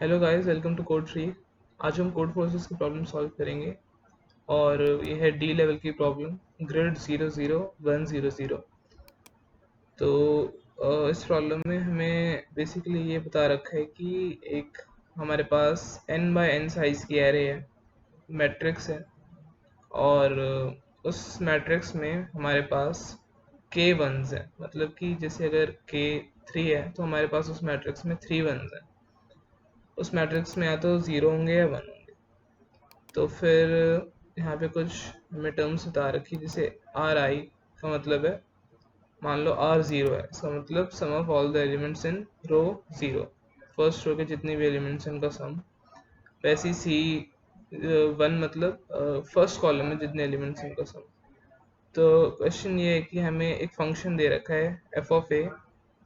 Hello guys, welcome to code three. आज हम codeforces की प्रॉब्लम सॉल्व करेंगे और ये है डी लेवल की प्रॉब्लम, ग्रिड 00100। तो इस प्रॉब्लम में हमें बेसिकली ये बता रखा है कि एक हमारे पास n बाय n साइज़ की एरे है, मैट्रिक्स है, और उस मैट्रिक्स में हमारे पास k वंस हैं। मतलब कि जैसे अगर k 3 है तो हमारे पास उस मैट्रिक्स में 3 वंस हैं। उस मैट्रिक्स में या तो 0 होंगे या 1 होंगे। तो फिर यहाँ पे कुछ हमें टर्म्स बता रखी, जैसे आर आई का मतलब है, मान लो आर ज़ीरो है, इसका मतलब sum of all the elements in row zero, first row के जितने भी एलिमेंट्स हैं उनका सम। वैसे सी वन मतलब फर्स्ट कॉलम में जितने एलिमेंट्स हैं उनका सम। तो क्वेश्चन ये है कि हमें एक फंक्शन दे रखा है एफ ऑफ ए,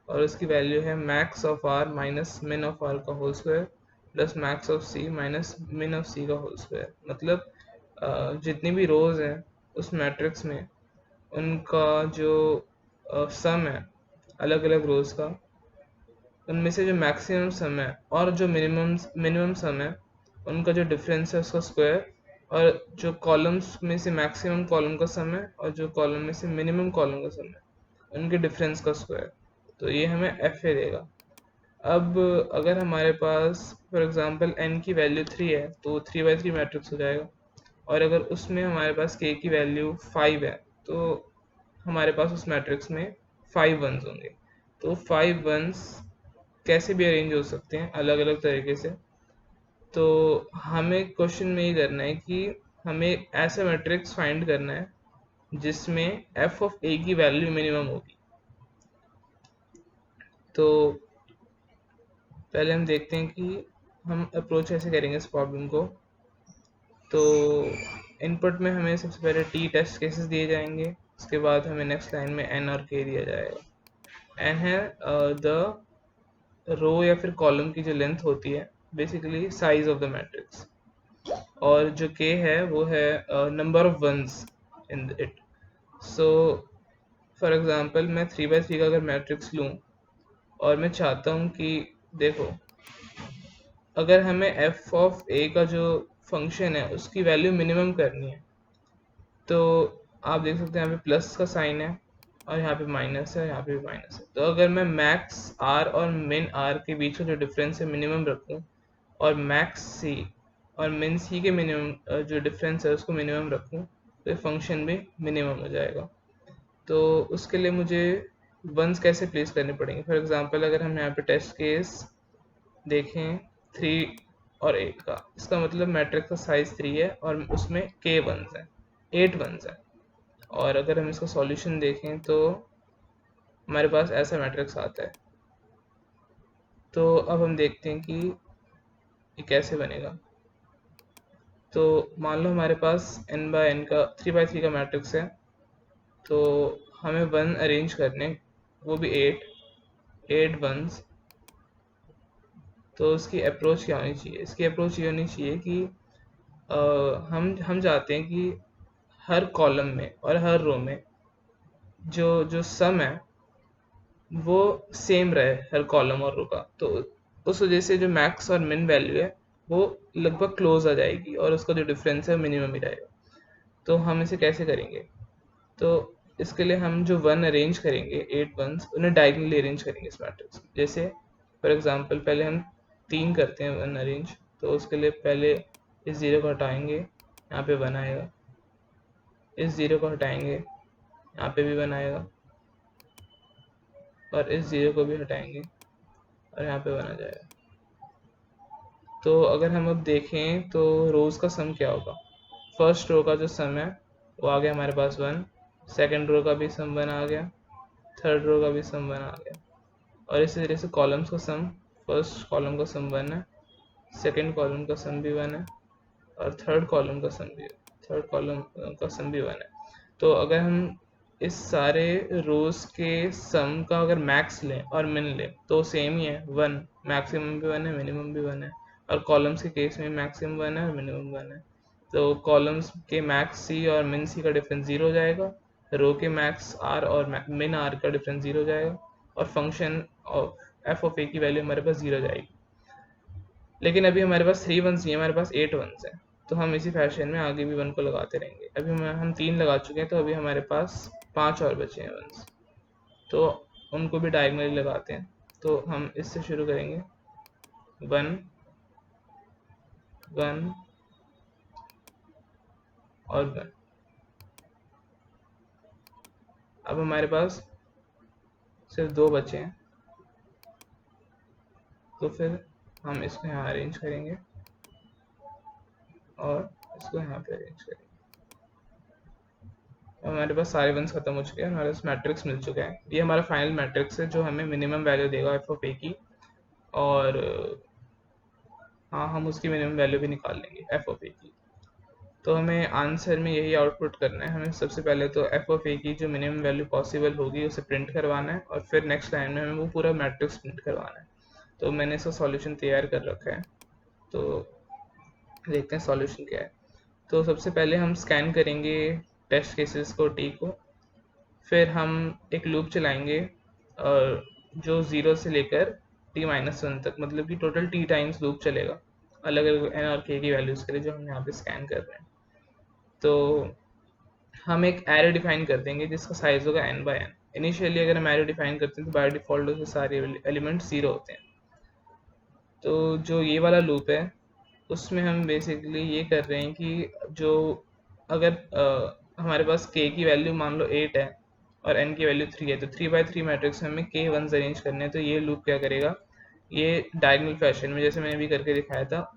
और उसकी वैल्यू है max of R minus min of R का whole square plus max of C minus min of C का होल स्क्वायर। मतलब जितनी भी रोज हैं उस मैट्रिक्स में, उनका जो सम है अलग अलग रोज का, उनमें से जो मैक्सिमम सम है और जो मिनिमम मिनिमम सम है, उनका जो डिफरेंस है उसका स्क्वायर, और जो कॉलम्स में से मैक्सिमम कॉलम का सम है और जो कॉलम में से मिनिमम कॉलम का सम है, उनके डिफरेंस का स्क्वायर। तो ये हमें एफ ए देगा। अब अगर हमारे पास फॉर एग्जांपल n की वैल्यू 3 है तो 3 by 3 मैट्रिक्स हो जाएगा, और अगर उसमें हमारे पास k की वैल्यू 5 है तो हमारे पास उस मैट्रिक्स में 5 वंस होंगे। तो 5 वंस कैसे भी अरेंज हो सकते हैं अलग अलग तरीके से। तो हमें क्वेश्चन में ये करना है कि हमें ऐसा मैट्रिक्स फाइंड करना है जिसमें f ऑफ a की वैल्यू मिनिमम होगी। तो पहले हम देखते हैं कि हम अप्रोच ऐसे करेंगे इस प्रॉब्लम को। तो इनपुट में हमें सबसे पहले टी टेस्ट केसेस दिए जाएंगे, उसके बाद हमें नेक्स्ट लाइन में एन और के दिया जाएगा। एन है द रो या फिर कॉलम की जो लेंथ होती है, basically size of the matrix, और जो के है वो है number of ones in it. So for example मैं 3 by 3 का अगर मैट्रिक्स लूँ और मैं चाहता हूँ कि देखो, अगर हमें एफ ऑफ ए का जो फंक्शन है उसकी वैल्यू मिनिमम करनी है, तो आप देख सकते हैं यहाँ पे प्लस का साइन है और यहाँ पे माइनस है, यहाँ पे भी माइनस है। तो अगर मैं मैक्स आर और मिन आर के बीच का जो डिफरेंस है मिनिमम रखूँ, और मैक्स सी और मिन सी के मिनिमम जो डिफरेंस है उसको मिनिमम रखूँ, तो ये फंक्शन भी मिनिमम हो जाएगा। तो उसके लिए मुझे वंस कैसे प्लेस करने पड़ेंगे। फॉर एग्जांपल अगर हम यहाँ पे टेस्ट केस देखें 3 और 8 का, इसका मतलब मैट्रिक्स का साइज 3 है और उसमें के वंस है, 8 वंस है। और अगर हम इसका सॉल्यूशन देखें तो हमारे पास ऐसा मैट्रिक्स आता है। तो अब हम देखते हैं कि ये कैसे बनेगा। तो मान लो हमारे पास n बाय n का 3 by 3 का मैट्रिक्स है, तो हमें वन अरेंज करने, वो भी 8 वंस। तो उसकी अप्रोच क्या होनी चाहिए? इसकी अप्रोच ये होनी चाहिए कि हम चाहते हैं कि हर कॉलम में और हर रो में जो जो सम है वो सेम रहे हर कॉलम और रो का। तो उस वजह से जो मैक्स और मिन वैल्यू है वो लगभग क्लोज आ जाएगी और उसका जो डिफरेंस है मिनिमम ही रहेगा। तो हम इसे कैसे करेंगे? तो इसके लिए हम जो वन अरेंज करेंगे, 8 वंस, उन्हें डायगनली अरेंज करेंगे इस मैट्रिक्स में। जैसे फॉर एग्जांपल पहले हम 3 करते हैं वन अरेंज, तो उसके लिए पहले इस ज़ीरो को हटाएंगे, यहाँ पे 1 आएगा। इस ज़ीरो को हटाएंगे, यहाँ पे भी 1 आएगा, और इस ज़ीरो को भी हटाएंगे और यहाँ पे 1 आ जाएगा। तो अगर हम अब देखें तो रोज़ का सम क्या होगा? फर्स्ट रो का जो सम है वो आ गया हमारे पास 1, सेकंड रो का भी सम 1 आ गया, थर्ड रो का भी सम 1 आ गया, और इसी तरह से कॉलम्स का सम, फर्स्ट कॉलम का सम 1 है, सेकंड कॉलम का सम भी 1 है, और थर्ड कॉलम का सम भी 1 है। तो अगर हम इस सारे रोज के सम का अगर मैक्स लें और मिन लें तो सेम ही है, 1, मैक्सिमम भी 1 है, मिनिमम भी 1 है। और कॉलम्स के केस में मैक्सिमम 1 है और मिनिमम 1 है। तो कॉलम्स के मैक्स सी और मिन सी का डिफरेंस 0 हो जाएगा, रो के मैक्स आर और मिन आर का डिफरेंस 0 हो जाएगा, और फंक्शन ऑफ एफ ऑफ ए की वैल्यू हमारे पास 0 जाएगी। लेकिन अभी हमारे पास 3 वंस नहीं है, हमारे पास 8 वंस है। तो हम इसी फैशन में आगे भी 1 को लगाते रहेंगे। अभी हम 3 लगा चुके हैं, तो अभी हमारे पास 5 और बचे हैं वंस, तो उनको भी डायगनली लगाते हैं। तो हम इससे शुरू करेंगे 1 1 और 1। अब हमारे पास सिर्फ 2 बचे हैं, तो फिर हम इसको यहाँ अरेंज करेंगे और इसको यहाँ पे अरेंज करेंगे। हमारे पास सारे वंस खत्म हो चुके हैं, हमारे पास मैट्रिक्स मिल चुका है। ये हमारा फाइनल मैट्रिक्स है जो हमें मिनिमम वैल्यू देगा एफ ऑफ ए की, और हाँ, हम उसकी मिनिमम वैल्यू भी निकाल लेंगे एफ ऑफ ए की। तो हमें आंसर में यही आउटपुट करना है। हमें सबसे पहले तो एफ ऑफ ए की जो मिनिमम वैल्यू पॉसिबल होगी उसे प्रिंट करवाना है, और फिर नेक्स्ट लाइन में हमें वो पूरा मैट्रिक्स प्रिंट करवाना है। तो मैंने इसका सॉल्यूशन तैयार कर रखा है, तो देखते हैं सॉल्यूशन क्या है। तो सबसे पहले हम स्कैन करेंगे टेस्ट केसेस को, टी को। फिर हम एक लूप चलाएंगे और जो 0 से लेकर t-1 तक, मतलब कि टोटल t टाइम्स लूप चलेगा, अलग अलग n और k की वैल्यूज़ के लिए जो हम यहाँ पे स्कैन कर रहे हैं। तो हम एक एरे डिफाइन कर देंगे जिसका साइज होगा n/n। इनिशियली अगर हम एरे डिफाइन करते हैं तो बाय डिफ़ॉल्ट उसके सारे एलिमेंट 0 होते हैं। तो जो ये वाला लूप है उसमें हम बेसिकली ये कर रहे हैं कि जो अगर हमारे पास k की वैल्यू मान लो 8 है और n की वैल्यू 3 है, तो 3/3 मैट्रिक्स में हमें k वंस अरेंज करने हैं। तो ये लूप क्या करेगा, ये डायगोनल फैशन में जैसे मैंने अभी करके दिखाया था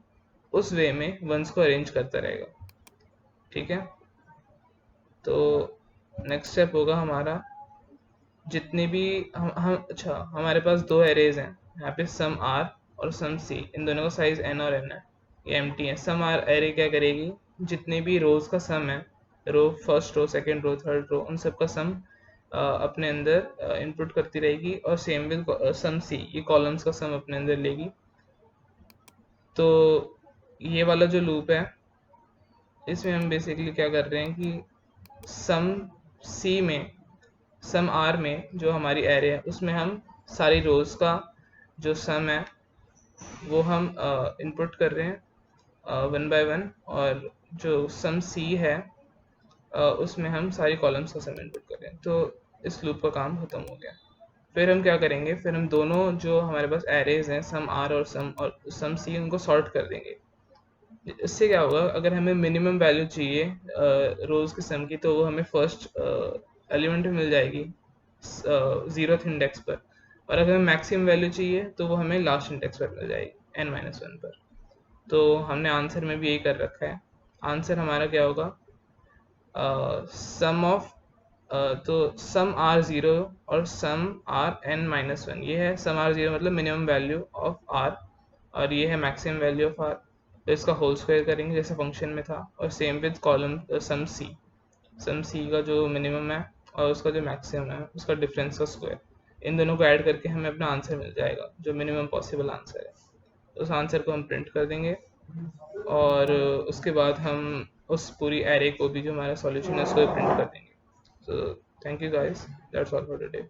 उस वे में वंस को अरेंज करता रहेगा। ठीक है, तो नेक्स्ट स्टेप होगा हमारा, जितने भी अच्छा, हमारे पास 2 एरेज हैं यहाँ पे, सम आर और सम सी। इन दोनों का साइज n और n है, ये एम्प्टी है। सम आर एरे क्या करेगी, जितने भी रोज का सम है, row first row second row third row, उन सब का सम अपने अंदर इनपुट करती रहेगी, और सेम विद सम सी, ये कॉलम्स का सम अपने अंदर लेगी। तो ये वाला जो लूप है इसमें हम बेसिकली क्या कर रहे हैं कि सम सी में, सम आर में जो हमारी एरे है उसमें हम सारी रोज का जो सम है वो हम इनपुट कर रहे हैं 1/1, और जो सम सी है उसमें हम सारी कॉलम्स का सम इनपुट कर रहे हैं। तो इस लूप का काम खत्म हो गया। फिर हम क्या करेंगे, फिर हम दोनों जो हमारे पास एरेज हैं सम आर और सम सी, उनको सॉर्ट कर देंगे। इससे क्या होगा, अगर हमें मिनिमम वैल्यू चाहिए रोज के सम की, तो वो हमें फर्स्ट एलिमेंट में मिल जाएगी 0th इंडेक्स पर, और अगर हमें मैक्सिमम वैल्यू चाहिए तो वो हमें लास्ट इंडेक्स पर मिल जाएगी n-1 पर। तो हमने आंसर में भी यही कर रखा है। आंसर हमारा क्या होगा, सम ऑफ तो सम आर 0 और सम आर n-1, ये है सम आर 0 मतलब मिनिमम वैल्यू ऑफ आर, और ये है मैक्सिमम वैल्यू ऑफ आर। तो इसका होल स्क्वायर करेंगे जैसे फंक्शन में था, और सेम विद कॉलम सम सी का जो मिनिमम है और उसका जो मैक्सिमम है उसका डिफरेंस का स्क्वायर, इन दोनों को ऐड करके हमें अपना आंसर मिल जाएगा जो मिनिमम पॉसिबल आंसर है। उस आंसर को हम प्रिंट कर देंगे, और उसके बाद हम उस पूरी एरे को भी जो हमारा सॉल्यूशन है उसको प्रिंट कर देंगे। So thank you guys, that's all for today.